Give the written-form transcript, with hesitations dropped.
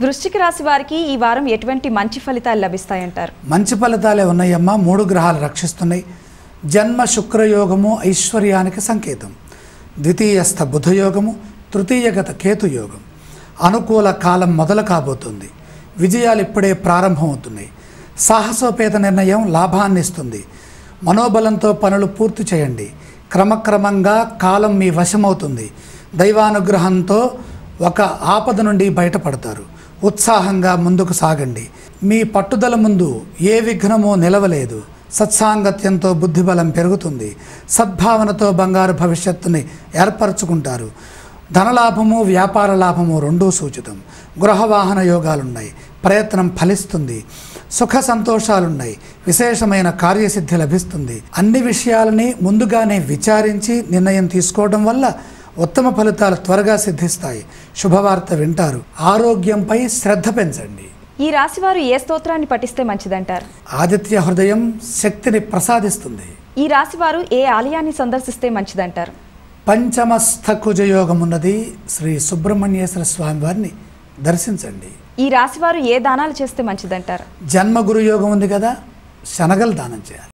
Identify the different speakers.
Speaker 1: వృశ్చిక రాశి వారికి ఈ వారం ఎటువంటి మంచి ఫలితాలు లభిస్తాయంటారు?
Speaker 2: మంచి ఫలితాలే ఉన్నాయమ్మా. 3 గ్రహాలు రక్షిస్తున్నాయి. జన్మ శుక్రయోగము ఐశ్వర్యానికి సంకేతం. ద్వితీయస్థ బుధయోగము, తృతీయగత కేతుయోగం. అనుకూల కాలం మొదలు కాబోతుంది. విజయాలు ఇప్పుడే ప్రారంభమవుతున్నాయి. సాహసోపేత నిర్ణయం లాభాన్ని ఇస్తుంది. మనోబలంతో పనులు పూర్తి చేయండి. క్రమక్రమంగా కాలం మీ వశమవుతుంది. దైవానుగ్రహంతో ఒక ఆపద నుండి బయటపడతారు. ఉత్సాహంగా ముందుకు సాగండి. మీ పట్టుదల ముందు ఏ విఘ్నమో నిలవలేదు. సత్సాంగత్యంతో బుద్ధిబలం పెరుగుతుంది. సద్భావనతో బంగారు భవిష్యత్తుని ఏర్పరచుకుంటారు. ధనలాభము, వ్యాపార లాభము రెండూ సూచితం. గృహవాహన యోగాలున్నాయి. ప్రయత్నం ఫలిస్తుంది. సుఖ సంతోషాలున్నాయి. విశేషమైన కార్యసిద్ధి లభిస్తుంది. అన్ని విషయాలని ముందుగానే విచారించి నిర్ణయం తీసుకోవడం వల్ల ఉత్తమ ఫలితాలు త్వరగా సిద్ధిస్తాయి. శుభవార్త వింటారు. ఆరోగ్యంపై శ్రద్ధ పెంచండి.
Speaker 1: ఈ రాశి వారు ఏ స్తోత్రాన్ని పఠిస్తే మంచిదంటారు?
Speaker 2: ఆదిత్య హృదయం శక్తిని ప్రసాదిస్తుంది.
Speaker 1: ఈ రాశి వారు ఏ ఆలయాన్ని సందర్శిస్తే మంచిదంటారు?
Speaker 2: పంచమస్థ కుజయోగం ఉన్నది. శ్రీ సుబ్రహ్మణ్యేశ్వర స్వామి వారిని దర్శించండి.
Speaker 1: ఈ రాశి వారు ఏ దానాలు చేస్తే మంచిదంటారు?
Speaker 2: జన్మ గురు యోగం ఉంది కదా, శనగలు దానం చేయాలి.